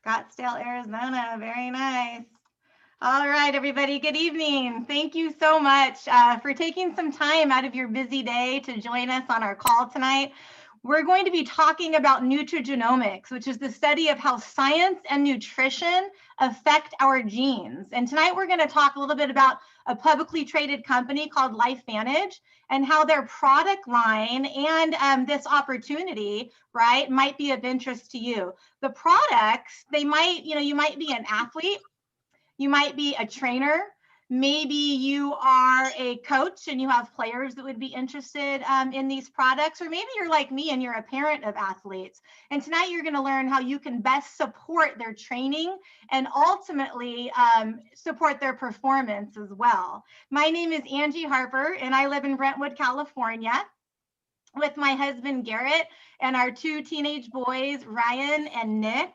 Scottsdale, Arizona. Very nice. All right, everybody. Good evening. Thank you so much for taking some time out of your busy day to join us on our call tonight. We're going to be talking about nutrigenomics, which is the study of how science and nutrition affect our genes. And tonight we're going to talk a little bit about a publicly traded company called LifeVantage and how their product line and this opportunity, right, might be of interest to you. The products, they might, you might be an athlete, you might be a trainer, maybe you are a coach and you have players that would be interested in these products, or maybe you're like me and you're a parent of athletes. And tonight you're going to learn how you can best support their training and ultimately support their performance as well. My name is Angie Harper and I live in Brentwood, California, with my husband Garrett and our two teenage boys, Ryan and Nick.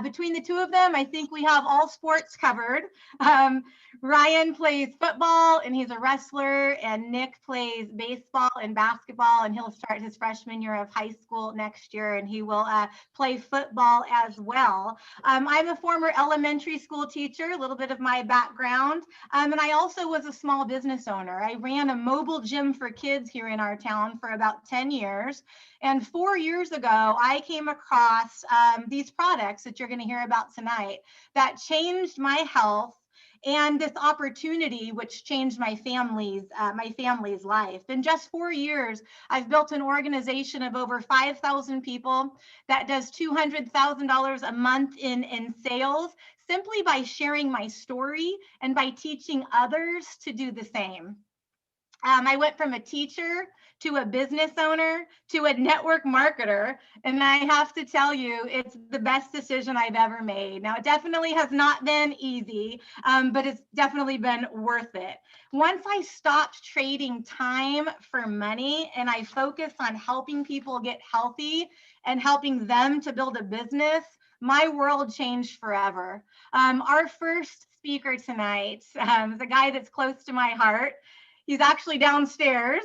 Between the two of them, I think we have all sports covered. Ryan plays football and he's a wrestler, and Nick plays baseball and basketball, and he'll start his freshman year of high school next year, and he will play football as well. I'm a former elementary school teacher, a little bit of my background, and I also was a small business owner. I ran a mobile gym for kids here in our town for about 10 years. And 4 years ago, I came across these products that you're going to hear about tonight that changed my health and this opportunity, which changed my family's life. In just 4 years, I've built an organization of over 5,000 people that does $200,000 a month in sales, simply by sharing my story and by teaching others to do the same. I went from a teacher to a business owner to a network marketer. And I have to tell you, it's the best decision I've ever made. Now, it definitely has not been easy, but it's definitely been worth it. Once I stopped trading time for money and I focused on helping people get healthy and helping them to build a business, my world changed forever. Our first speaker tonight is a guy that's close to my heart. He's actually downstairs.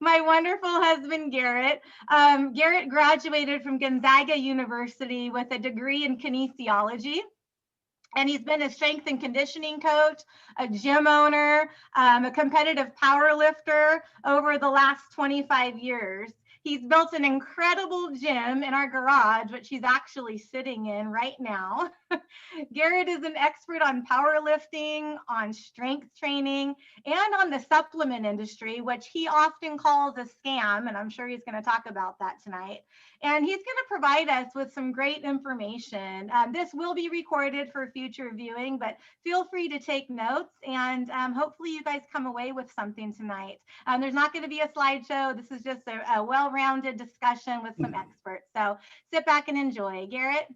My wonderful husband, Garrett. Garrett graduated from Gonzaga University with a degree in kinesiology. And he's been a strength and conditioning coach, a gym owner, a competitive power lifter over the last 25 years. He's built an incredible gym in our garage, which he's actually sitting in right now. Garrett is an expert on powerlifting, on strength training, and on the supplement industry, which he often calls a scam. And I'm sure he's going to talk about that tonight. And he's going to provide us with some great information. This will be recorded for future viewing, but feel free to take notes, and hopefully you guys come away with something tonight. There's not going to be a slideshow. This is just a well-rounded discussion with some experts. So sit back and enjoy. Garrett?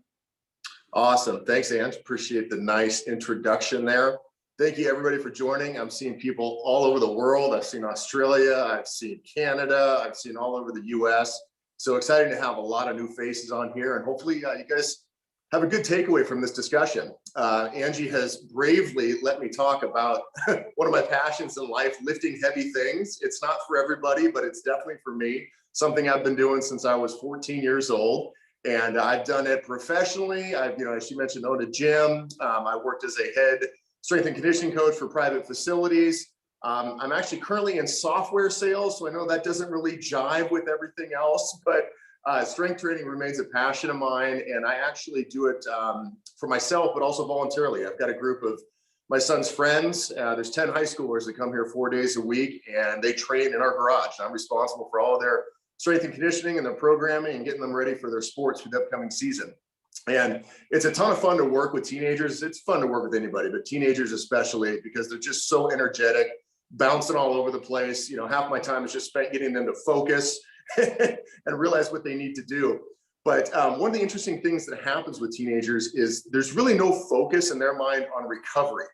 Awesome. Thanks, Ange. Appreciate the nice introduction there. Thank you, everybody, for joining. I'm seeing people all over the world. I've seen Australia. I've seen Canada. I've seen all over the US. So excited to have a lot of new faces on here, and hopefully you guys have a good takeaway from this discussion. Angie has bravely let me talk about one of my passions in life, lifting heavy things. It's not for everybody, but it's definitely for me. Something I've been doing since I was 14 years old, and I've done it professionally. I've, as she mentioned, owned a gym. I worked as a head strength and conditioning coach for private facilities. I'm actually currently in software sales, so I know that doesn't really jive with everything else, but strength training remains a passion of mine, and I actually do it for myself, but also voluntarily. I've got a group of my son's friends. There's 10 high schoolers that come here 4 days a week, and they train in our garage. I'm responsible for all of their strength and conditioning and their programming and getting them ready for their sports for the upcoming season. And it's a ton of fun to work with teenagers. It's fun to work with anybody, but teenagers especially, because they're just so energetic, bouncing all over the place. Half my time is just spent getting them to focus and realize what they need to do. But one of the interesting things that happens with teenagers is there's really no focus in their mind on recovery.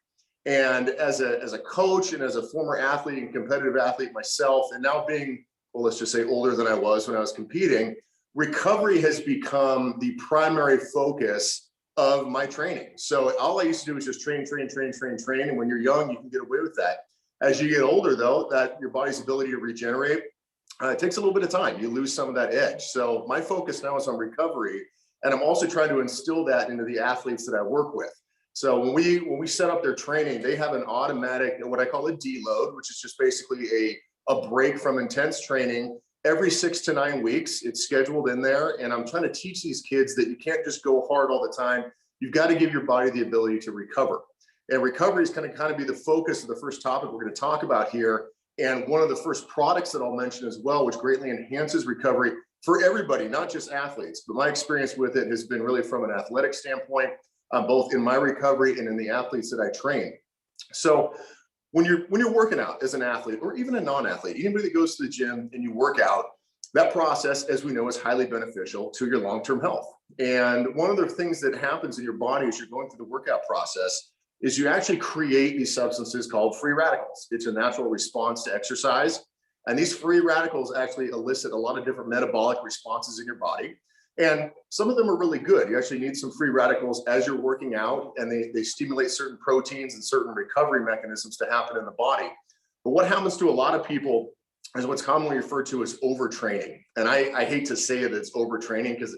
And as a coach and as a former athlete and competitive athlete myself, and now being, well, let's just say older than I was when I was competing, recovery has become the primary focus of my training. So all I used to do was just train. And when you're young, you can get away with that. As you get older, though, that your body's ability to regenerate, it takes a little bit of time. You lose some of that edge. So my focus now is on recovery. And I'm also trying to instill that into the athletes that I work with. So when we set up their training, they have an automatic, what I call a deload, which is just basically a break from intense training every 6 to 9 weeks. It's scheduled in there. And I'm trying to teach these kids that you can't just go hard all the time. You've got to give your body the ability to recover. And recovery is going to kind of be the focus of the first topic we're going to talk about here. And one of the first products that I'll mention as well, which greatly enhances recovery for everybody, not just athletes, but my experience with it has been really from an athletic standpoint, both in my recovery and in the athletes that I train. So when you're working out as an athlete or even a non-athlete, anybody that goes to the gym and you work out, that process, as we know, is highly beneficial to your long-term health. And one of the things that happens in your body as you're going through the workout process is you actually create these substances called free radicals. It's a natural response to exercise. And these free radicals actually elicit a lot of different metabolic responses in your body. And some of them are really good. You actually need some free radicals as you're working out, and they stimulate certain proteins and certain recovery mechanisms to happen in the body. But what happens to a lot of people is what's commonly referred to as overtraining. And I hate to say it, it's overtraining, because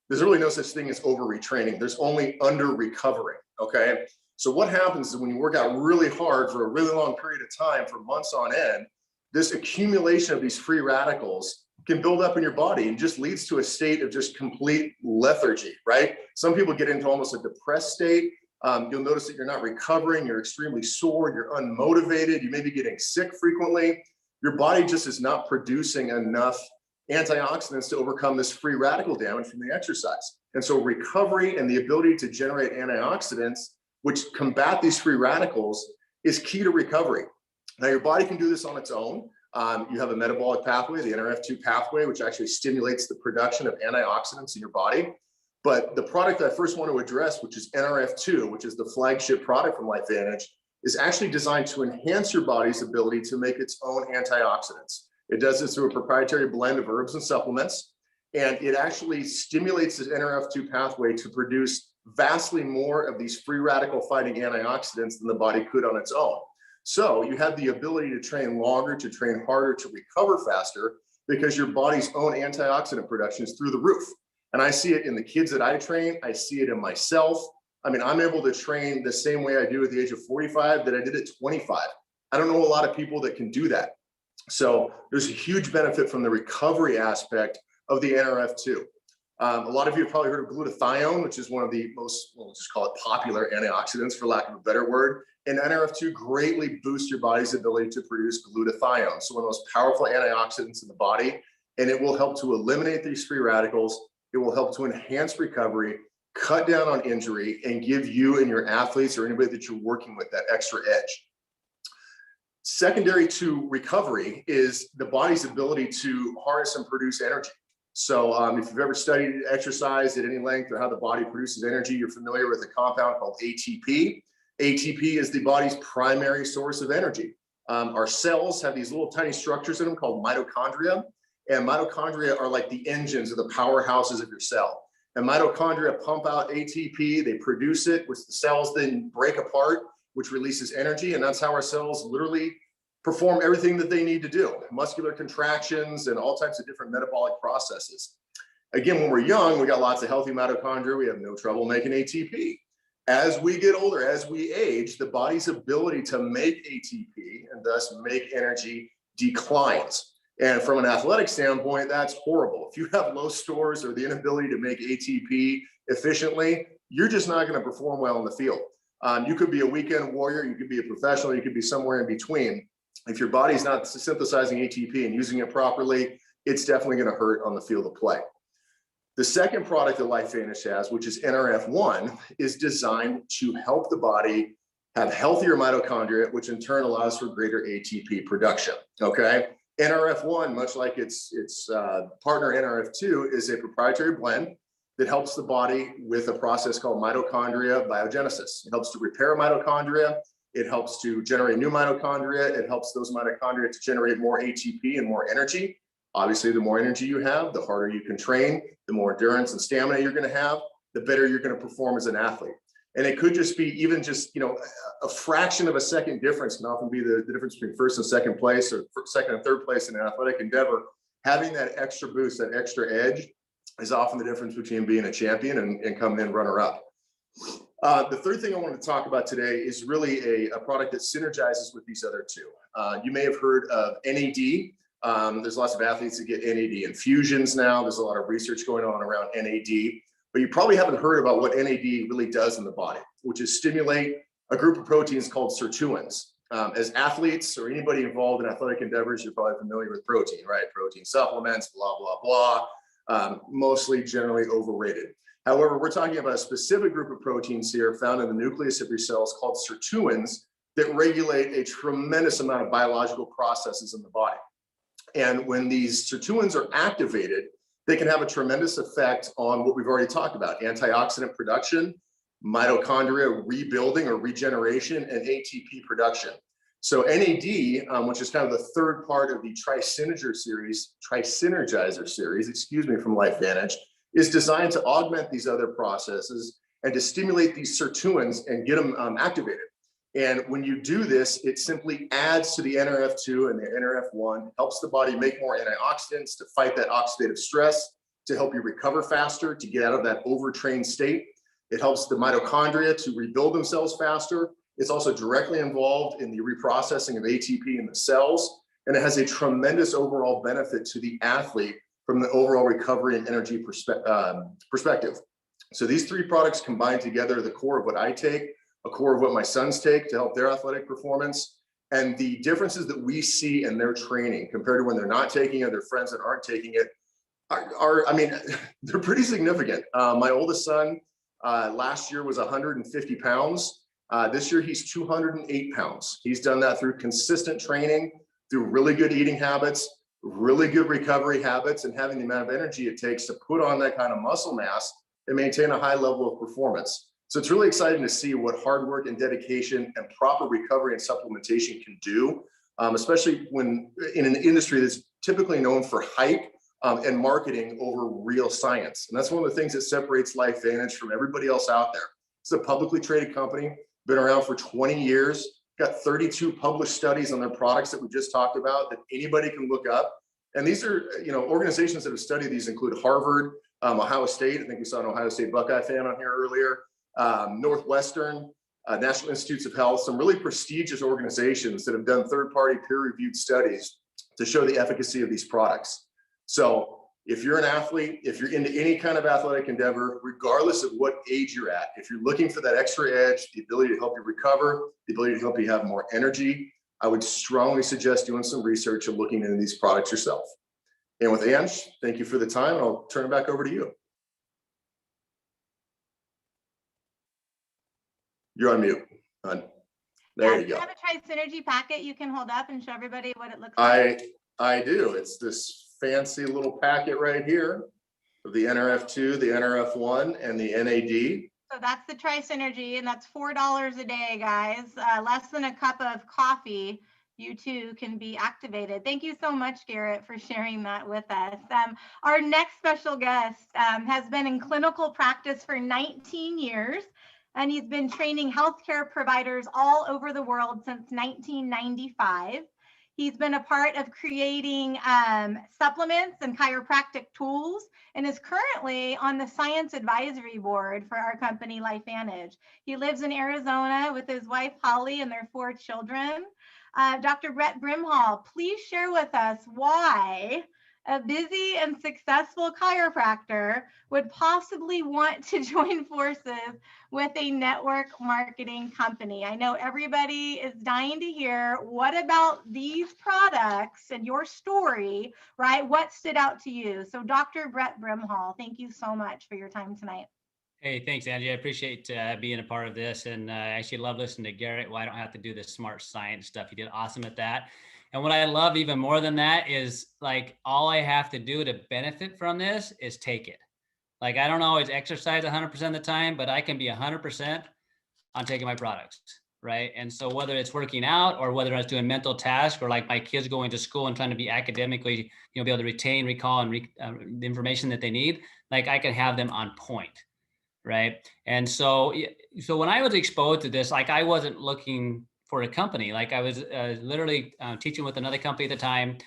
there's really no such thing as over retraining. There's only under recovering, okay? So what happens is when you work out really hard for a really long period of time, for months on end, this accumulation of these free radicals can build up in your body and just leads to a state of just complete lethargy, right? Some people get into almost a depressed state. You'll notice that you're not recovering, you're extremely sore, you're unmotivated, you may be getting sick frequently. Your body just is not producing enough antioxidants to overcome this free radical damage from the exercise. And so recovery and the ability to generate antioxidants, which combat these free radicals, is key to recovery. Now, your body can do this on its own. You have a metabolic pathway, the NRF2 pathway, which actually stimulates the production of antioxidants in your body. But the product I first want to address, which is NRF2, which is the flagship product from LifeVantage, is actually designed to enhance your body's ability to make its own antioxidants. It does this through a proprietary blend of herbs and supplements, and it actually stimulates this NRF2 pathway to produce vastly more of these free radical fighting antioxidants than the body could on its own. So you have the ability to train longer, to train harder, to recover faster, because your body's own antioxidant production is through the roof. And I see it in the kids that I train. I see it in myself. I mean, I'm able to train the same way I do at the age of 45 that I did at 25. I don't know a lot of people that can do that. So there's a huge benefit from the recovery aspect of the NRF2. A lot of you have probably heard of glutathione, which is one of the most, we'll just call it popular antioxidants, for lack of a better word. And NRF2 greatly boosts your body's ability to produce glutathione, so one of the most powerful antioxidants in the body. And it will help to eliminate these free radicals. It will help to enhance recovery, cut down on injury, and give you and your athletes or anybody that you're working with that extra edge. Secondary to recovery is the body's ability to harness and produce energy. So if you've ever studied exercise at any length or how the body produces energy, you're familiar with a compound called ATP. ATP is the body's primary source of energy. Our cells have these little tiny structures in them called mitochondria. And mitochondria are like the engines or the powerhouses of your cell. And mitochondria pump out ATP, they produce it, which the cells then break apart, which releases energy. And that's how our cells literally perform everything that they need to do, muscular contractions and all types of different metabolic processes. Again, when we're young, we got lots of healthy mitochondria. We have no trouble making ATP. As we get older, as we age, the body's ability to make ATP and thus make energy declines. And from an athletic standpoint, that's horrible. If you have low stores or the inability to make ATP efficiently, you're just not going to perform well in the field. You could be a weekend warrior, you could be a professional, you could be somewhere in between. If your body's not synthesizing ATP and using it properly, it's definitely going to hurt on the field of play. The second product that LifeVantage has, which is NRF1, is designed to help the body have healthier mitochondria, which in turn allows for greater ATP production, okay? NRF1, much like its partner NRF2, is a proprietary blend that helps the body with a process called mitochondria biogenesis. It helps to repair mitochondria. It helps to generate new mitochondria. It helps those mitochondria to generate more ATP and more energy. Obviously, the more energy you have, the harder you can train, the more endurance and stamina you're going to have, the better you're going to perform as an athlete. And it could just be even just, a fraction of a second difference can often be the difference between first and second place, or second and third place in an athletic endeavor. Having that extra boost, that extra edge, is often the difference between being a champion and coming in runner-up. The third thing I wanted to talk about today is really a product that synergizes with these other two. You may have heard of NAD. There's lots of athletes that get NAD infusions now. There's a lot of research going on around NAD, but you probably haven't heard about what NAD really does in the body, which is stimulate a group of proteins called sirtuins. As athletes or anybody involved in athletic endeavors, you're probably familiar with protein, right? Protein supplements, blah, blah, blah, mostly generally overrated. However, we're talking about a specific group of proteins here found in the nucleus of your cells called sirtuins that regulate a tremendous amount of biological processes in the body. And when these sirtuins are activated, they can have a tremendous effect on what we've already talked about: antioxidant production, mitochondria rebuilding or regeneration, and ATP production. So NAD, which is kind of the third part of the trisynergizer series, excuse me, from LifeVantage, is designed to augment these other processes and to stimulate these sirtuins and get them activated. And when you do this, it simply adds to the NRF2 and the NRF1, helps the body make more antioxidants to fight that oxidative stress, to help you recover faster, to get out of that overtrained state. It helps the mitochondria to rebuild themselves faster. It's also directly involved in the reprocessing of ATP in the cells, and it has a tremendous overall benefit to the athlete from the overall recovery and energy perspective. So these three products combined together are the core of what I take, a core of what my sons take to help their athletic performance. And the differences that we see in their training compared to when they're not taking it, their friends that aren't taking it, I mean, they're pretty significant. My oldest son last year was 150 pounds. This year he's 208 pounds. He's done that through consistent training, through really good eating habits, really good recovery habits, and having the amount of energy it takes to put on that kind of muscle mass and maintain a high level of performance. So it's really exciting to see what hard work and dedication and proper recovery and supplementation can do, especially when in an industry that's typically known for hype and marketing over real science. And that's one of the things that separates LifeVantage from everybody else out there. It's a publicly traded company, been around for 20 years, got 32 published studies on their products that we just talked about that anybody can look up. And these are, organizations that have studied these include Harvard, Ohio State. I think we saw an Ohio State Buckeye fan on here earlier. Northwestern, National Institutes of Health, some really prestigious organizations that have done third-party peer-reviewed studies to show the efficacy of these products. So if you're an athlete, if you're into any kind of athletic endeavor, regardless of what age you're at, if you're looking for that extra edge, the ability to help you recover, the ability to help you have more energy, I would strongly suggest doing some research and looking into these products yourself. And with Ange, thank you for the time, and I'll turn it back over to you. You're on mute. There you go. Do you have a Tri-Synergy packet you can hold up and show everybody what it looks like? I do. It's this fancy little packet right here of the NRF2, the NRF1, and the NAD. So that's the Tri-Synergy, and that's $4 a day, guys. Less than a cup of coffee, you too can be activated. Thank you so much, Garrett, for sharing that with us. Our next special guest has been in clinical practice for 19 years. And he's been training healthcare providers all over the world since 1995. He's been a part of creating supplements and chiropractic tools, and is currently on the science advisory board for our company, LifeVantage. He lives in Arizona with his wife, Holly, and their 4 children. Dr. Brett Brimhall, please share with us why a busy and successful chiropractor would possibly want to join forces with a network marketing company. I know everybody is dying to hear what about these products and your story, right? What stood out to you? So Dr. Brett Brimhall, thank you so much for your time tonight. Hey, thanks, Angie. I appreciate being a part of this, and I actually love listening to Garrett. Well, I don't have to do this smart science stuff. He did awesome at that. And what I love even more than that is, like, all I have to do to benefit from this is take it. Like, I don't always exercise 100% of the time, but I can be 100% on taking my products, right? And so whether it's working out or whether I was doing mental tasks, or like my kids going to school and trying to be academically, be able to retain, recall, and the information that they need, like, I can have them on point, right? And so when I was exposed to this, like, I wasn't looking for a company. Like, I was literally teaching with another company at the time.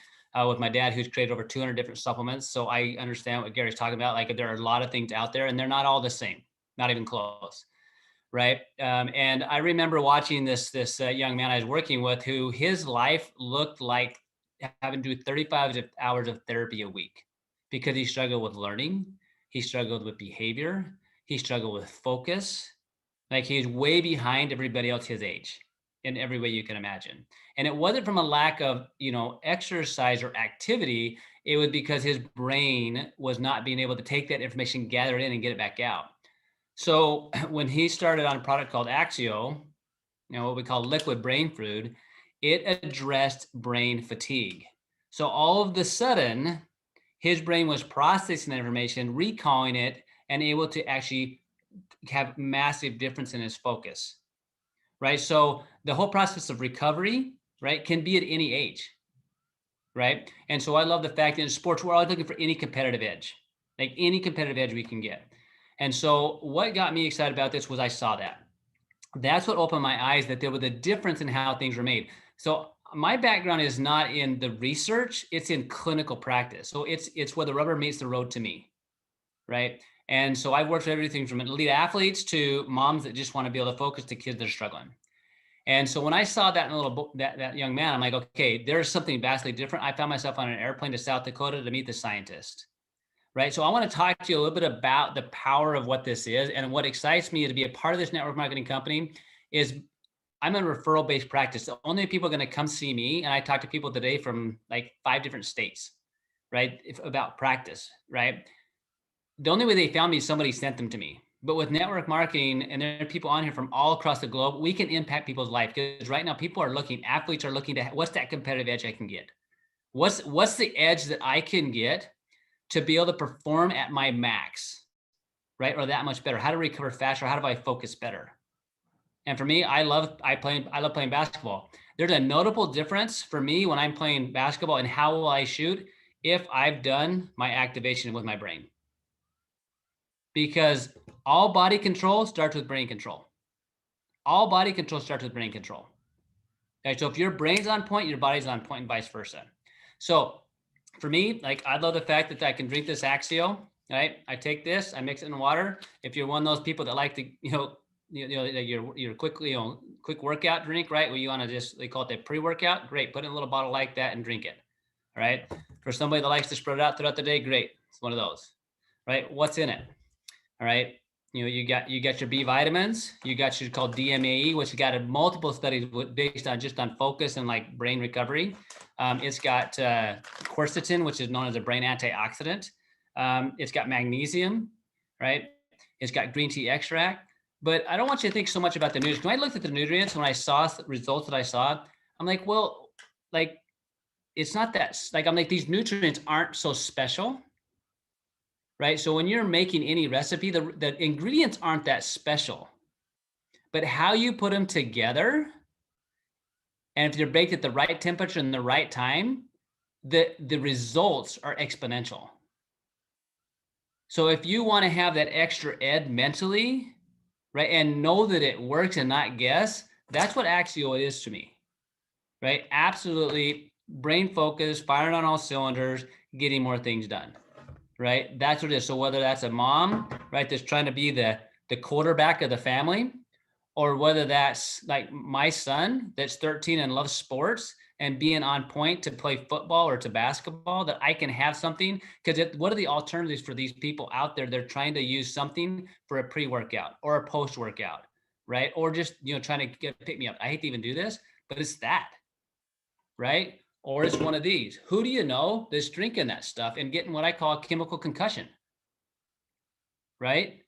with my dad, who's created over 200 different supplements. So I understand what Gary's talking about. Like there are a lot of things out there and they're not all the same, not even close. Right. And I remember watching this young man I was working with who his life looked like having to do 35 hours of therapy a week because he struggled with learning. He struggled with behavior. He struggled with focus. Like he's way behind everybody else his age in every way you can imagine. And it wasn't from a lack of, exercise or activity. It was because his brain was not being able to take that information, gather it in and get it back out. So when he started on a product called Axio, what we call liquid brain food, it addressed brain fatigue. So all of the sudden, his brain was processing that information, recalling it, and able to actually have massive difference in his focus, right? So the whole process of recovery, right, can be at any age, right? And so I love the fact that in sports, we're always looking for any competitive edge, like any competitive edge we can get. And so what got me excited about this was I saw that. That's what opened my eyes, that there was a difference in how things were made. So my background is not in the research, it's in clinical practice. So it's where the rubber meets the road to me, right? And so I've worked with everything from elite athletes to moms that just want to be able to focus to kids that are struggling. And so when I saw that in that young man, I'm like, okay, there's something vastly different. I found myself on an airplane to South Dakota to meet the scientist. Right. So I want to talk to you a little bit about the power of what this is. And what excites me to be a part of this network marketing company is I'm a referral-based practice. The only people are going to come see me, and I talk to people today from like 5 different states, right, about practice, right? The only way they found me is somebody sent them to me. But with network marketing, and there are people on here from all across the globe, we can impact people's life. Because right now people are looking, athletes are looking to, what's that competitive edge I can get? What's the edge that I can get to be able to perform at my max, right? Or that much better? How to recover faster? How do I focus better? And for me, I love playing basketball. There's a notable difference for me when I'm playing basketball and how will I shoot if I've done my activation with my brain. Because all body control starts with brain control. All body control starts with brain control. Okay, so if your brain's on point, your body's on point and vice versa. So for me, like I love the fact that I can drink this Axio, right? I take this, I mix it in water. If you're one of those people that like to, your quickly, quick workout drink, right? Where you want to just, they call it the pre-workout. Great. Put in a little bottle like that and drink it. All right. For somebody that likes to spread it out throughout the day, great. It's one of those, right? What's in it? All right. You got your B vitamins, you got your called DMAE, which got multiple studies based on just on focus and like brain recovery. It's got quercetin, which is known as a brain antioxidant. It's got magnesium, right? It's got green tea extract. But I don't want you to think so much about the nutrients. When I looked at the nutrients, when I saw the results that I saw, I'm like, well, like, it's not that, like, I'm like, these nutrients aren't so special. Right. So when you're making any recipe, the ingredients aren't that special, but how you put them together, and if they're baked at the right temperature and the right time, the results are exponential. So if you want to have that extra ed mentally, right, and know that it works and not guess, that's what Axio is to me, right? Absolutely brain focus, firing on all cylinders, getting more things done. Right? That's what it is. So whether that's a mom, right, that's trying to be the quarterback of the family, or whether that's like my son that's 13 and loves sports and being on point to play football or to basketball, that I can have something. Because what are the alternatives for these people out there? They're trying to use something for a pre-workout or a post-workout, right? Or just, trying to pick me up. I hate to even do this, but it's that, right? Or it's one of these. Who do you know that's drinking that stuff and getting what I call a chemical concussion, right?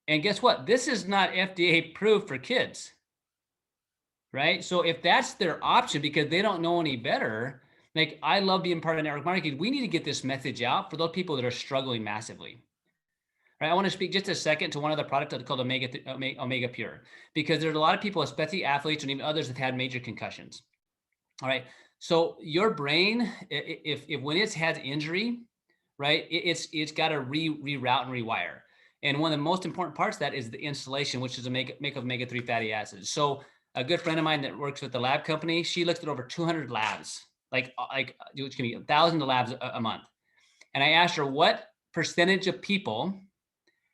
And guess what? This is not FDA approved for kids, right? So if that's their option because they don't know any better, like I love being part of network marketing. We need to get this message out for those people that are struggling massively. Right, I want to speak just a second to one other product called Omega Pure, because there's a lot of people, especially athletes and even others, that had major concussions. All right. So your brain, if when it's had injury, right, it's got to reroute and rewire. And one of the most important parts of that is the insulation, which is make omega-3 fatty acids. So a good friend of mine that works with the lab company, she looked at over 200 labs, which can be thousands of labs a month. And I asked her what percentage of people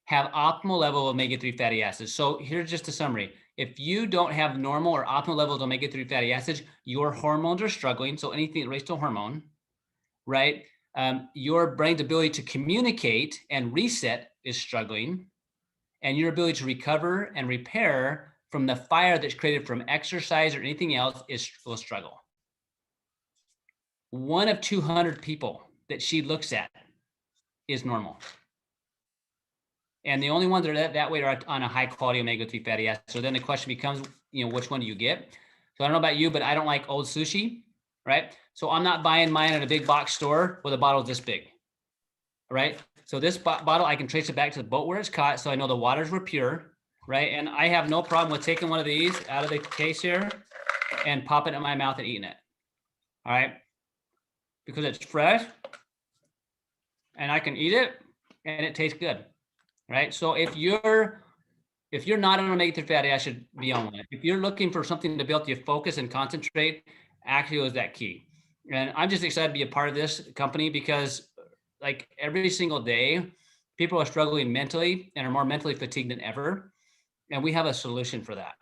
have optimal level of omega-3 fatty acids. So here's just a summary. If you don't have normal or optimal levels of omega-3 fatty acids, your hormones are struggling. So anything that relates to hormone, right? Your brain's ability to communicate and reset is struggling, and your ability to recover and repair from the fire that's created from exercise or anything else will struggle. 1 of 200 people that she looks at is normal. And the only ones that are that way are on a high quality omega-3 fatty acid. So then the question becomes, which one do you get? So I don't know about you, but I don't like old sushi, right? So I'm not buying mine at a big box store with a bottle this big, right? So this bottle, I can trace it back to the boat where it's caught. So I know the waters were pure, right? And I have no problem with taking one of these out of the case here and popping it in my mouth and eating it, all right? Because it's fresh and I can eat it and it tastes good. Right. So if you're not on omega-3 fatty acid, be on one. If you're looking for something to build your focus and concentrate, Actio is that key. And I'm just excited to be a part of this company because like every single day, people are struggling mentally and are more mentally fatigued than ever. And we have a solution for that.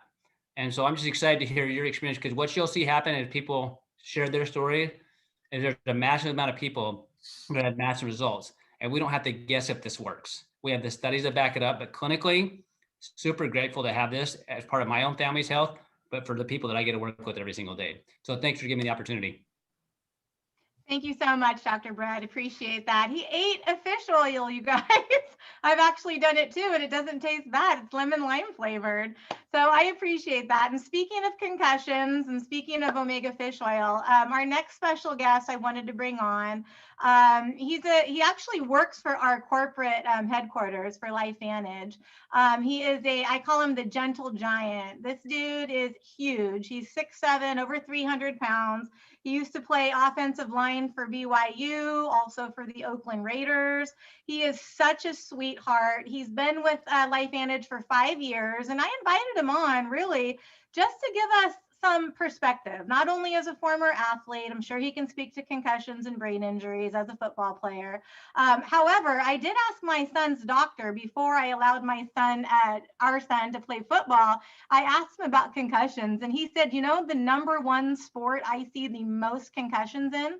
And so I'm just excited to hear your experience, because what you'll see happen as people share their story is there's a massive amount of people that have massive results. And we don't have to guess if this works. We have the studies that back it up, but clinically, super grateful to have this as part of my own family's health, but for the people that I get to work with every single day. So thanks for giving me the opportunity. Thank you so much, Dr. Brett. Appreciate that. He ate a fish oil, you guys. I've actually done it too, and it doesn't taste bad. It's lemon lime flavored. So I appreciate that. And speaking of concussions and speaking of omega fish oil, our next special guest I wanted to bring on, he actually works for our corporate headquarters for LifeVantage. He is I call him the gentle giant. This dude is huge. He's 6'7", over 300 pounds. He used to play offensive line for BYU, also for the Oakland Raiders. He is such a sweetheart. He's been with LifeVantage for 5 years, and I invited him on really just to give us some perspective, not only as a former athlete. I'm sure he can speak to concussions and brain injuries as a football player. However, I did ask my son's doctor before I allowed our son to play football. I asked him about concussions, and he said, the #1 sport I see the most concussions in?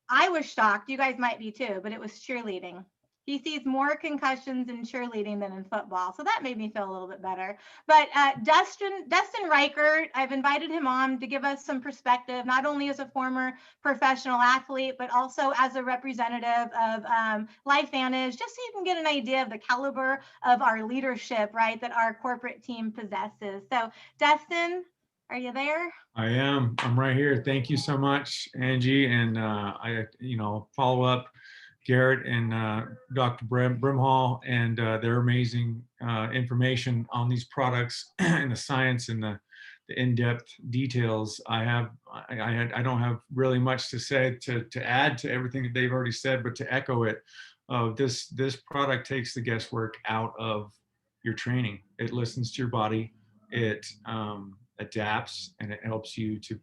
I was shocked. You guys might be too, but it was cheerleading. He sees more concussions in cheerleading than in football. So that made me feel a little bit better. But Dustin Reichert, I've invited him on to give us some perspective, not only as a former professional athlete, but also as a representative of LifeVantage, just so you can get an idea of the caliber of our leadership, right, that our corporate team possesses. So Dustin, are you there? I am. I'm right here. Thank you so much, Angie. And I follow up Garrett and Dr. Brimhall and their amazing information on these products and the science and the in-depth details. I don't have really much to say to add to everything that they've already said, but to echo it. This product takes the guesswork out of your training. It listens to your body. It adapts, and it helps you to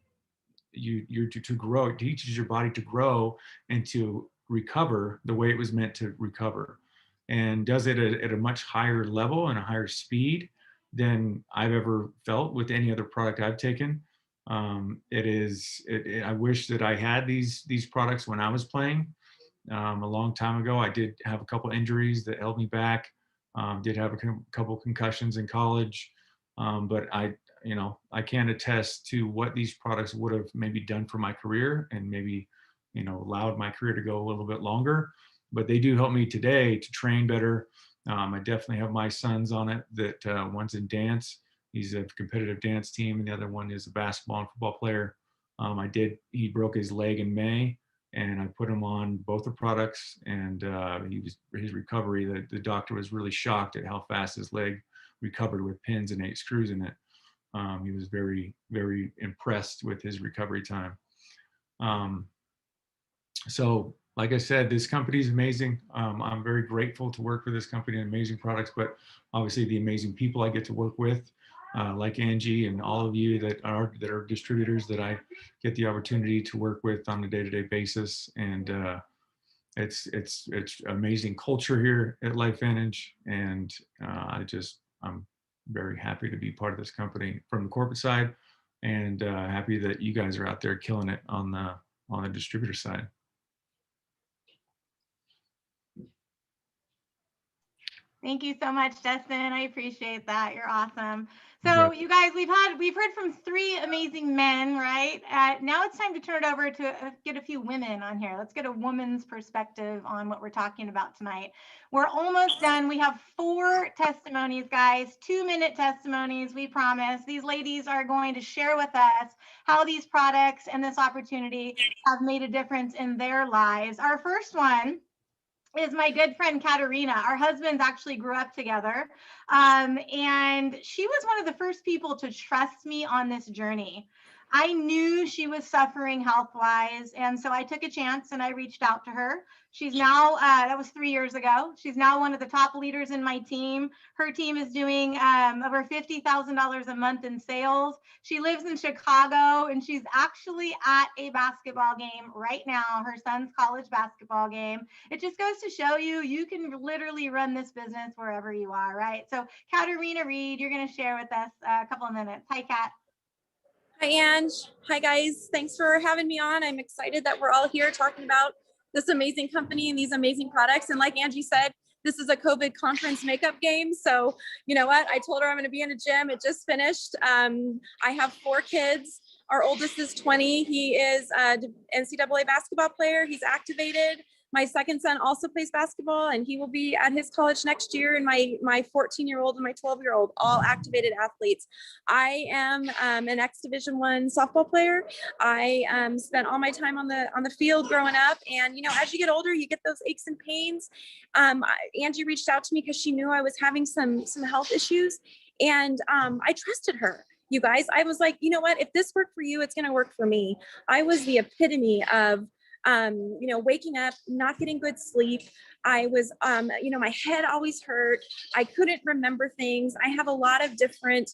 grow. It teaches your body to grow and to recover the way it was meant to recover, and does it at a much higher level and a higher speed than I've ever felt with any other product I've taken. I wish that I had these products when I was playing a long time ago. I did have a couple injuries that held me back. Did have a couple concussions in college, but I can't attest to what these products would have maybe done for my career, and maybe allowed my career to go a little bit longer. But they do help me today to train better. I definitely have my sons on it. That one's in dance. He's a competitive dance team, and the other one is a basketball and football player. He broke his leg in May, and I put him on both the products, and his recovery, the doctor was really shocked at how fast his leg recovered with pins and 8 screws in it. He was very, very impressed with his recovery time. So like I said, this company is amazing. I'm very grateful to work for this company and amazing products, but obviously the amazing people I get to work with. like Angie and all of you that are distributors that I get the opportunity to work with on a day-to-day basis. And it's amazing culture here at LifeVantage, and I'm very happy to be part of this company from the corporate side, and happy that you guys are out there killing it on the distributor side. Thank you so much, Justin. I appreciate that. You're awesome. So you guys, we've heard from 3 amazing men, right? Now it's time to turn it over to get a few women on here. Let's get a woman's perspective on what we're talking about tonight. We're almost done. We have 4 testimonies, guys, 2-minute testimonies, we promise. These ladies are going to share with us how these products and this opportunity have made a difference in their lives. Our first one is my good friend Katerina. Our husbands actually grew up together. And she was one of the first people to trust me on this journey. I knew she was suffering health-wise, and so I took a chance and I reached out to her. She's now, that was 3 years ago. She's now one of the top leaders in my team. Her team is doing over $50,000 a month in sales. She lives in Chicago, and she's actually at a basketball game right now, her son's college basketball game. It just goes to show you, you can literally run this business wherever you are, right? So Katerina Reed, you're going to share with us a couple of minutes. Hi, Kat. Hi, Ange. Hi, guys. Thanks for having me on. I'm excited that we're all here talking about this amazing company and these amazing products. And like Angie said, this is a COVID conference makeup game. So you know what? I told her I'm going to be in a gym. It just finished. I have 4 kids. Our oldest is 20. He is an NCAA basketball player. He's activated. My second son also plays basketball, and he will be at his college next year. And my 14-year-old and my 12-year-old, all activated athletes. I am an X Division I softball player. I spent all my time on the field growing up. And you know, as you get older, you get those aches and pains. Angie reached out to me because she knew I was having some health issues, and I trusted her. You guys, I was like, you know what? If this worked for you, it's going to work for me. I was the epitome of you know, waking up, not getting good sleep. I was, you know, my head always hurt. I couldn't remember things. I have a lot of different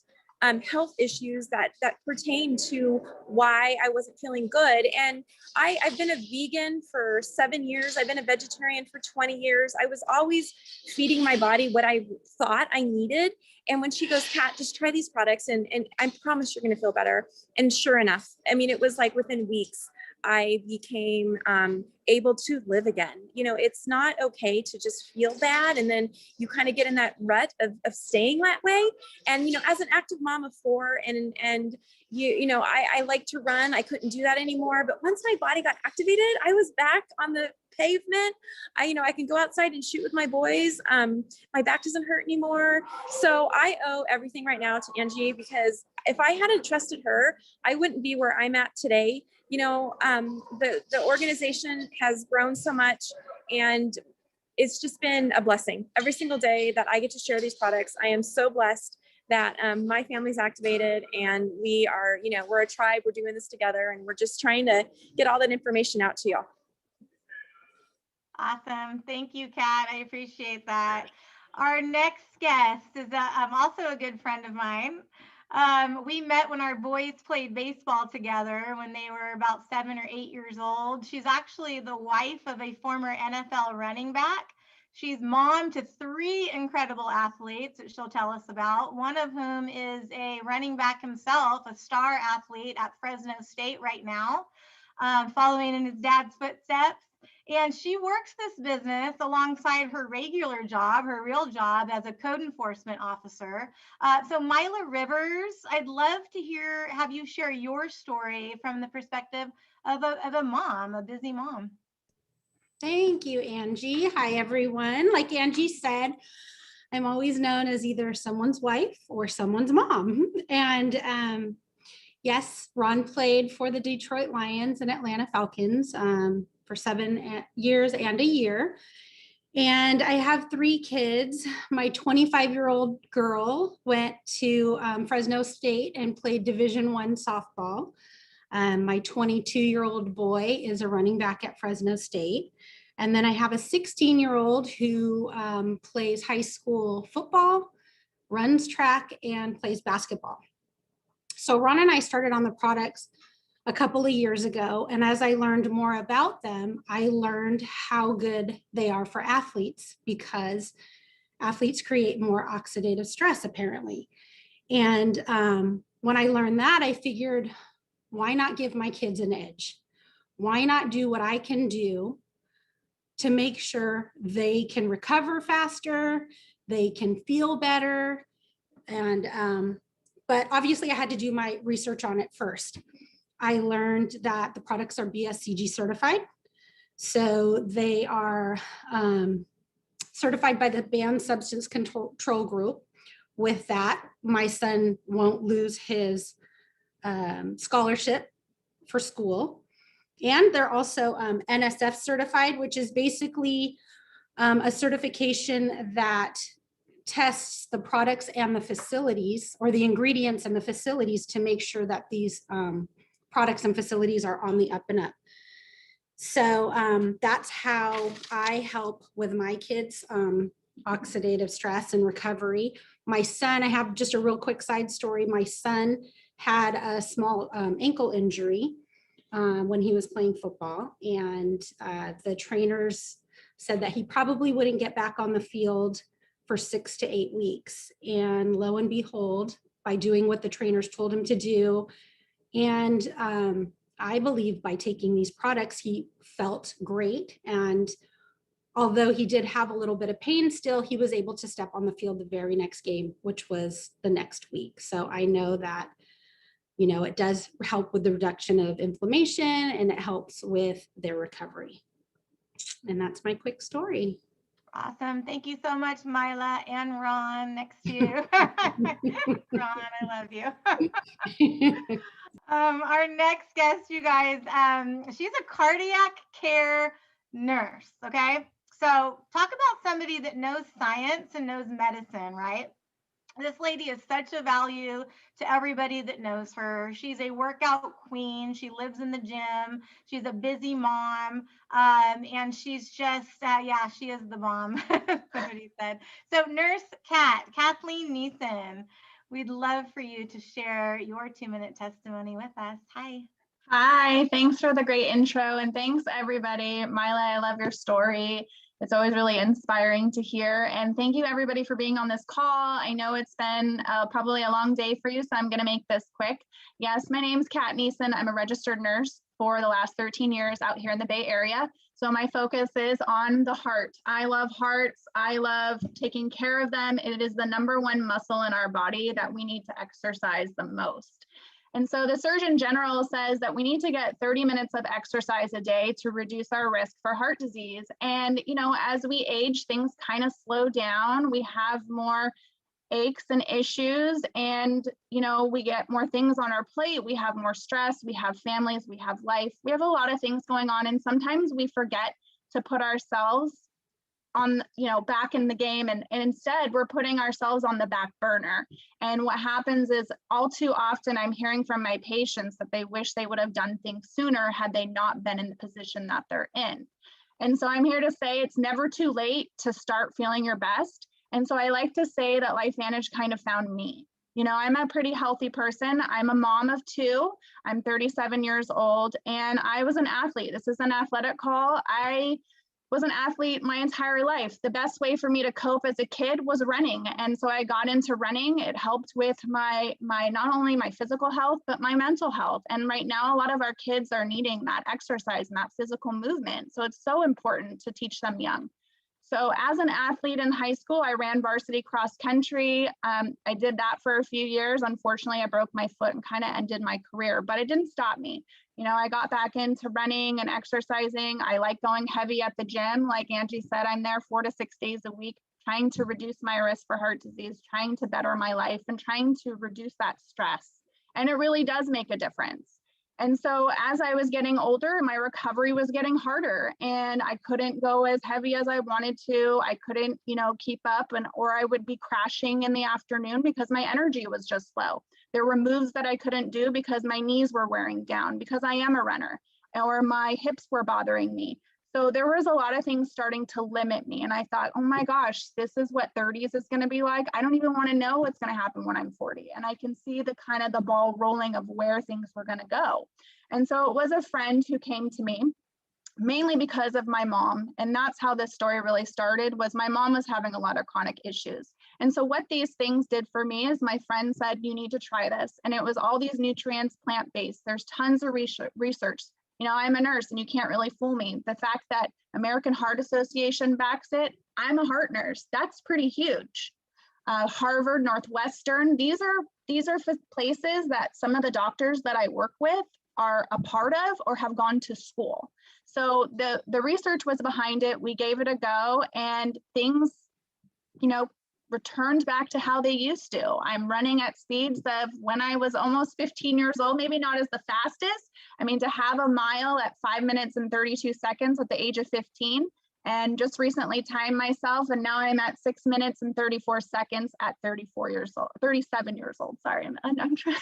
health issues that pertain to why I wasn't feeling good. And I've been a vegan for 7 years. I've been a vegetarian for 20 years. I was always feeding my body what I thought I needed. And when she goes, Kat, just try these products and I promise you're going to feel better. And sure enough, I mean, it was like within weeks, I became able to live again. You know, it's not okay to just feel bad. And then you kind of get in that rut of staying that way. And, you know, as an active mom of 4 and you know, I like to run. I couldn't do that anymore. But once my body got activated, I was back on the pavement. You know, I can go outside and shoot with my boys. My back doesn't hurt anymore. So I owe everything right now to Angie, because if I hadn't trusted her, I wouldn't be where I'm at today. You know, the organization has grown so much, and it's just been a blessing. Every single day that I get to share these products, I am so blessed that my family's activated, and we are, you know, we're a tribe. We're doing this together, and we're just trying to get all that information out to y'all. Awesome. Thank you, Kat. I appreciate that. Our next guest is also a good friend of mine. We met when our boys played baseball together when they were about 7 or 8 years old. She's actually the wife of a former NFL running back. She's mom to 3 incredible athletes that she'll tell us about, one of whom is a running back himself, a star athlete at Fresno State right now, following in his dad's footsteps. And she works this business alongside her regular job, her real job as a code enforcement officer. So Mila Rivers, I'd love to have you share your story from the perspective of a mom, a busy mom. Thank you, Angie. Hi, everyone. Like Angie said, I'm always known as either someone's wife or someone's mom. And yes, Ron played for the Detroit Lions and Atlanta Falcons for 7 years and a year. And I have 3 kids. My 25-year-old girl went to Fresno State and played Division I softball. My 22-year-old boy is a running back at Fresno State. And then I have a 16-year-old who plays high school football, runs track and plays basketball. So Ron and I started on the products a couple of years ago. And as I learned more about them, I learned how good they are for athletes, because athletes create more oxidative stress, apparently. And when I learned that, I figured, why not give my kids an edge? Why not do what I can do to make sure they can recover faster, they can feel better? And but obviously I had to do my research on it first. I learned that the products are BSCG certified. So they are certified by the Banned Substance Control Group. With that, my son won't lose his scholarship for school. And they're also NSF certified, which is basically a certification that tests the products and the facilities, or the ingredients and the facilities, to make sure that these products and facilities are on the up and up. So that's how I help with my kids' oxidative stress and recovery. My son, I have just a real quick side story. My son had a small ankle injury when he was playing football, and the trainers said that he probably wouldn't get back on the field for 6 to 8 weeks. And lo and behold, by doing what the trainers told him to do, and I believe by taking these products, he felt great. And although he did have a little bit of pain still, he was able to step on the field the very next game, which was the next week. So I know that, you know, it does help with the reduction of inflammation, and it helps with their recovery. And that's my quick story. Awesome. Thank you so much, Mila and Ron next to you. Ron, I love you. Our next guest, you guys, she's a cardiac care nurse, okay? So talk about somebody that knows science and knows medicine, right? This lady is such a value to everybody that knows her. She's a workout queen. She lives in the gym. She's a busy mom. And she's just, yeah, she is the bomb, somebody said. So Nurse Kathleen Neeson, we'd love for you to share your 2-minute testimony with us. Hi. Hi, thanks for the great intro, and thanks everybody. Mila, I love your story. It's always really inspiring to hear, and thank you everybody for being on this call. I know it's been probably a long day for you, so I'm going to make this quick. Yes, my name's Kat Neeson. I'm a registered nurse for the last 13 years out here in the Bay Area. So my focus is on the heart. I love hearts. I love taking care of them. It is the #1 muscle in our body that we need to exercise the most. And so the Surgeon General says that we need to get 30 minutes of exercise a day to reduce our risk for heart disease. And, you know, as we age, things kind of slow down. We have more aches and issues, and, you know, we get more things on our plate. We have more stress, we have families, we have life, we have a lot of things going on. And sometimes we forget to put ourselves on, you know, back in the game, and instead we're putting ourselves on the back burner. And what happens is, all too often I'm hearing from my patients that they wish they would have done things sooner had they not been in the position that they're in. And so I'm here to say it's never too late to start feeling your best. And so I like to say that LifeVantage kind of found me. You know, I'm a pretty healthy person. I'm a mom of 2. I'm 37 years old, and I was an athlete. This is an athletic call. I was an athlete my entire life. The best way for me to cope as a kid was running. And so I got into running. It helped with my not only my physical health, but my mental health. And right now, a lot of our kids are needing that exercise and that physical movement. So it's so important to teach them young. So as an athlete in high school, I ran varsity cross country. I did that for a few years. Unfortunately, I broke my foot and kind of ended my career, but it didn't stop me. You know, I got back into running and exercising. I like going heavy at the gym. Like Angie said, I'm there 4 to 6 days a week, trying to reduce my risk for heart disease, trying to better my life, and trying to reduce that stress. And it really does make a difference. And so as I was getting older, my recovery was getting harder, and I couldn't go as heavy as I wanted to. I couldn't, you know, keep up, or I would be crashing in the afternoon because my energy was just low. There were moves that I couldn't do because my knees were wearing down, because I am a runner, or my hips were bothering me. So there was a lot of things starting to limit me. And I thought, oh my gosh, this is what 30s is going to be like. I don't even want to know what's going to happen when I'm 40. And I can see the kind of the ball rolling of where things were going to go. And so it was a friend who came to me, mainly because of my mom. And that's how this story really started, was my mom was having a lot of chronic issues. And so what these things did for me is my friend said, you need to try this. And it was all these nutrients, plant-based. There's tons of research. You know, I'm a nurse and you can't really fool me. The fact that American Heart Association backs it, I'm a heart nurse. That's pretty huge. Harvard, Northwestern, these are places that some of the doctors that I work with are a part of or have gone to school. So the research was behind it. We gave it a go and things, you know, returned back to how they used to. I'm running at speeds of when I was almost 15 years old, maybe not as the fastest. I mean, to have a mile at 5 minutes and 32 seconds at the age of 15, and just recently timed myself, and now I'm at 6 minutes and 34 seconds at 34 years old, 37 years old. Sorry, I'm trying.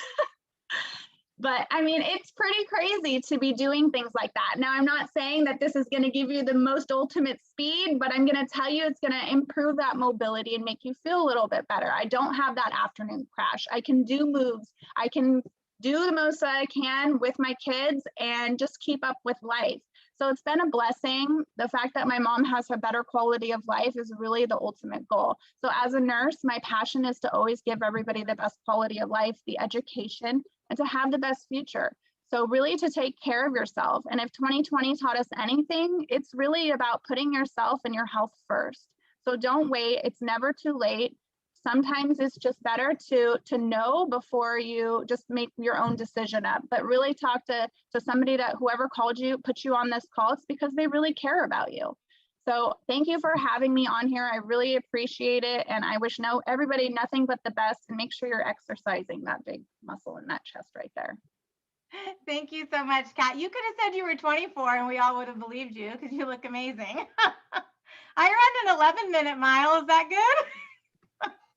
But I mean, it's pretty crazy to be doing things like that. Now, I'm not saying that this is going to give you the most ultimate speed, but I'm going to tell you it's going to improve that mobility and make you feel a little bit better. I don't have that afternoon crash. I can do moves. I can do the most that I can with my kids and just keep up with life. So it's been a blessing. The fact that my mom has a better quality of life is really the ultimate goal. So as a nurse, my passion is to always give everybody the best quality of life, the education, and to have the best future. So really to take care of yourself. And if 2020 taught us anything, it's really about putting yourself and your health first. So don't wait. It's never too late. Sometimes it's just better to know before you just make your own decision up, but really talk to somebody that whoever called you, put you on this call, it's because they really care about you. So thank you for having me on here. I really appreciate it. And I wish everybody nothing but the best, and make sure you're exercising that big muscle in that chest right there. Thank you so much, Kat. You could have said you were 24 and we all would have believed you because you look amazing. I ran an 11-minute mile. Is that good?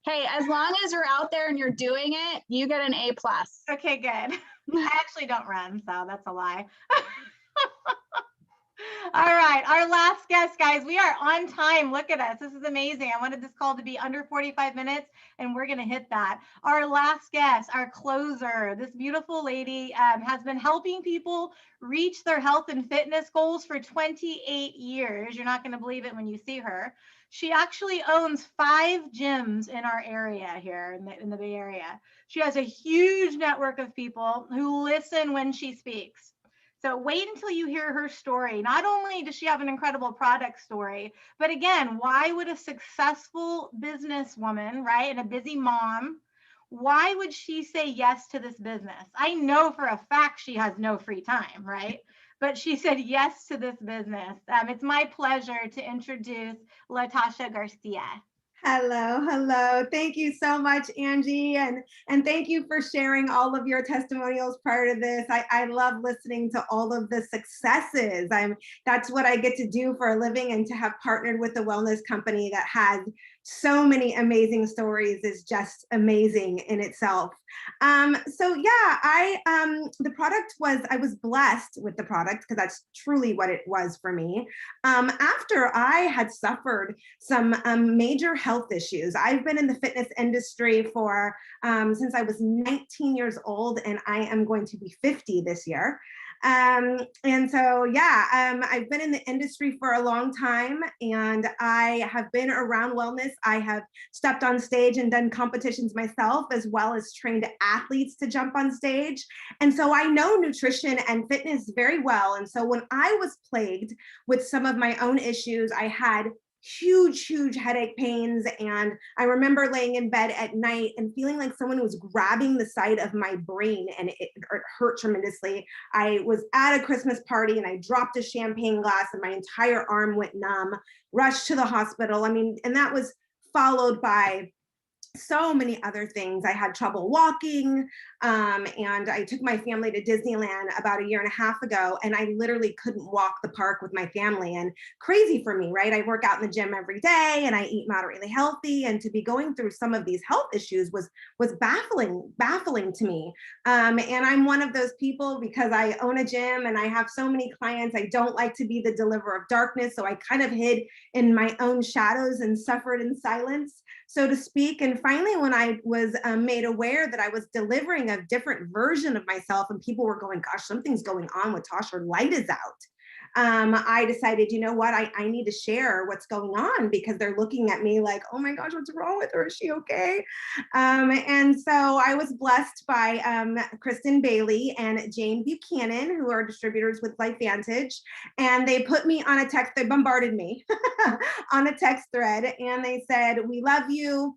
Hey, as long as you're out there and you're doing it, you get an A+. Okay, good. I actually don't run, so that's a lie. All right, our last guest, guys, we are on time. Look at us. This is amazing. I wanted this call to be under 45 minutes, and we're going to hit that. Our last guest, our closer, this beautiful lady has been helping people reach their health and fitness goals for 28 years. You're not going to believe it when you see her. She actually owns 5 gyms in our area here in the Bay Area. She has a huge network of people who listen when she speaks. So wait until you hear her story. Not only does she have an incredible product story, but again, why would a successful businesswoman, right, and a busy mom, why would she say yes to this business? I know for a fact she has no free time, right? But she said yes to this business. It's my pleasure to introduce Latasha Garcia. Hello. Thank you so much, Angie. And thank you for sharing all of your testimonials prior to this. I love listening to all of the successes. That's what I get to do for a living, and to have partnered with a wellness company that has so many amazing stories is just amazing in itself. So yeah, the product I was blessed with the product because that's truly what it was for me. After I had suffered some major health issues. I've been in the fitness industry for since I was 19 years old, and I am going to be 50 this year. And so, yeah, I've been in the industry for a long time, and I have been around wellness. I have stepped on stage and done competitions myself, as well as trained athletes to jump on stage. And so I know nutrition and fitness very well. And so when I was plagued with some of my own issues, I had huge headache pains, and I remember laying in bed at night and feeling like someone was grabbing the side of my brain, and it hurt tremendously. I was at a Christmas party and I dropped a champagne glass and my entire arm went numb, rushed to the hospital. And that was followed by so many other things. I had trouble walking, and I took my family to Disneyland about a year and a half ago, and I literally couldn't walk the park with my family. And crazy for me, right? I work out in the gym every day, and I eat moderately healthy, and to be going through some of these health issues was baffling to me. And I'm one of those people, because I own a gym and I have so many clients. I don't like to be the deliverer of darkness, so I kind of hid in my own shadows and suffered in silence, so to speak. And finally, when I was made aware that I was delivering a different version of myself, and people were going, gosh, something's going on with Tosh, her light is out. I decided, you know what, I need to share what's going on, because they're looking at me like, oh my gosh, what's wrong with her? Is she okay? And so I was blessed by Kristen Bailey and Jane Buchanan, who are distributors with LifeVantage. And they put me on a text, they bombarded me on a text thread. And they said, we love you.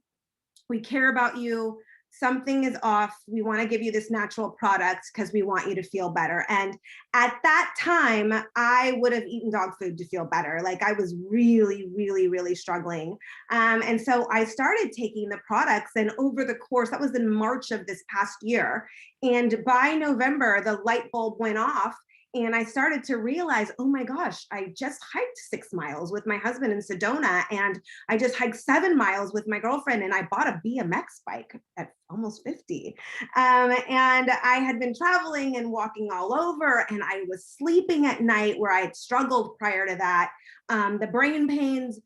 We care about you. Something is off. We want to give you this natural product because we want you to feel better. And at that time, I would have eaten dog food to feel better. Like, I was really, really, really struggling. And so I started taking the products, and over the course, that was in March of this past year. And by November, the light bulb went off. And I started to realize, oh my gosh, I just hiked 6 miles with my husband in Sedona, and I just hiked 7 miles with my girlfriend, and I bought a BMX bike at almost 50. And I had been traveling and walking all over, and I was sleeping at night where I had struggled prior to that. The brain pains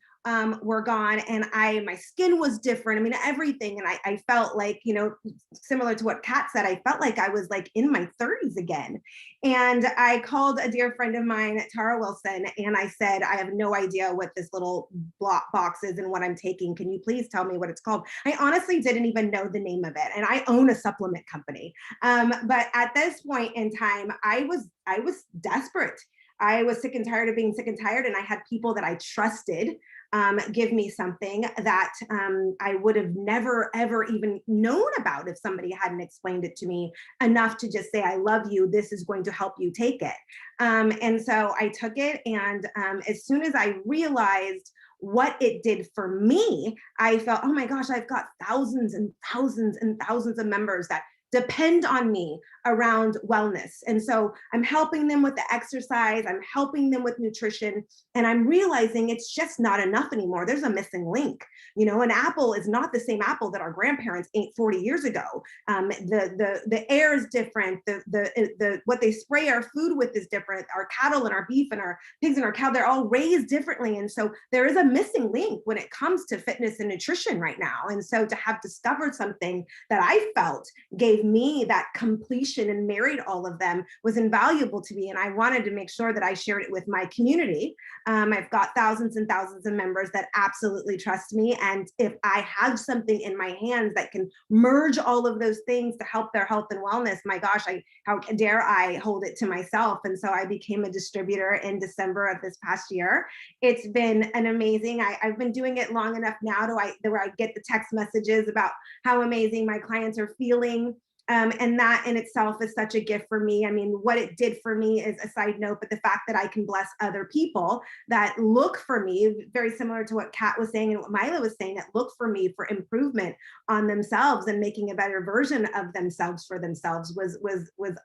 were gone, and my skin was different. I mean, everything. And I felt like, you know, similar to what Kat said, I felt like I was like in my 30s again. And I called a dear friend of mine, Tara Wilson, and I said, I have no idea what this little box is and what I'm taking. Can you please tell me what it's called? I honestly didn't even know the name of it. And I own a supplement company. But at this point in time, I was desperate. I was sick and tired of being sick and tired. And I had people that I trusted give me something that I would have never, ever even known about if somebody hadn't explained it to me enough to just say, I love you. This is going to help you take it. And so I took it. And as soon as I realized what it did for me, I felt, oh my gosh, I've got thousands and thousands and thousands of members that depend on me around wellness. And so I'm helping them with the exercise, I'm helping them with nutrition, and I'm realizing it's just not enough anymore. There's a missing link. You know, an apple is not the same apple that our grandparents ate 40 years ago. The air is different. The what they spray our food with is different. Our cattle and our beef and our pigs and our cow, they're all raised differently. And so there is a missing link when it comes to fitness and nutrition right now. And so to have discovered something that I felt gave me that completion and married all of them was invaluable to me. And I wanted to make sure that I shared it with my community. I've got thousands and thousands of members that absolutely trust me. And if I have something in my hands that can merge all of those things to help their health and wellness, my gosh, how dare I hold it to myself? And so I became a distributor in December of this past year. It's been an amazing, I've been doing it long enough now where I get the text messages about how amazing my clients are feeling. And that in itself is such a gift for me. I mean, what it did for me is a side note, but the fact that I can bless other people that look for me, very similar to what Kat was saying and what Mila was saying, that look for me for improvement on themselves and making a better version of themselves for themselves was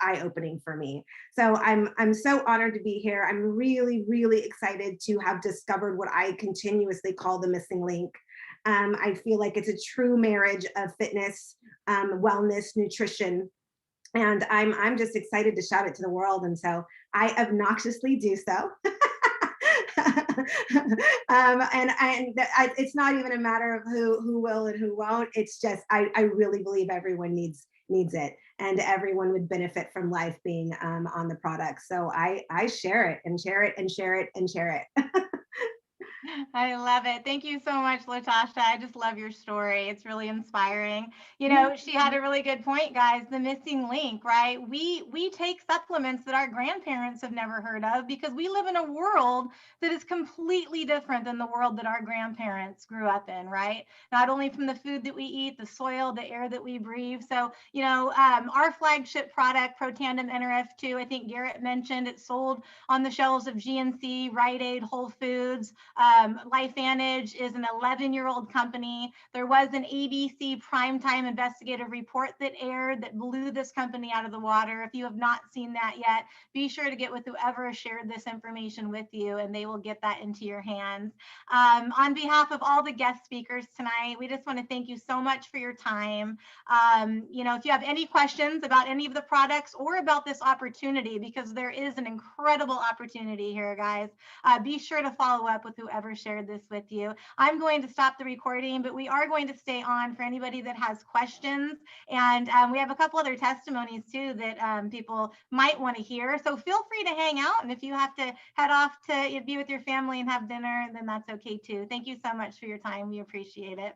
eye-opening for me. So I'm so honored to be here. I'm really, really excited to have discovered what I continuously call the missing link. I feel like it's a true marriage of fitness, wellness, nutrition, and I'm just excited to shout it to the world. And so I obnoxiously do so. It's not even a matter of who will and who won't. It's just I really believe everyone needs it, and everyone would benefit from life being on the product. So I share it and share it and share it and share it. I love it. Thank you so much, Latasha. I just love your story. It's really inspiring. You know, she had a really good point, guys, the missing link, right? We take supplements that our grandparents have never heard of because we live in a world that is completely different than the world that our grandparents grew up in, right? Not only from the food that we eat, the soil, the air that we breathe. So, you know, our flagship product, Protandim NRF2, I think Garrett mentioned, it's sold on the shelves of GNC, Rite Aid, Whole Foods, LifeVantage is an 11-year-old company. There was an ABC primetime investigative report that aired that blew this company out of the water. If you have not seen that yet, be sure to get with whoever shared this information with you, and they will get that into your hands. On behalf of all the guest speakers tonight, we just want to thank you so much for your time. If you have any questions about any of the products or about this opportunity, because there is an incredible opportunity here, guys, be sure to follow up with whoever shared this with you. I'm going to stop the recording, but we are going to stay on for anybody that has questions. And we have a couple other testimonies too that people might want to hear. So feel free to hang out. And if you have to head off to be with your family and have dinner, then that's okay too. Thank you so much for your time. We appreciate it.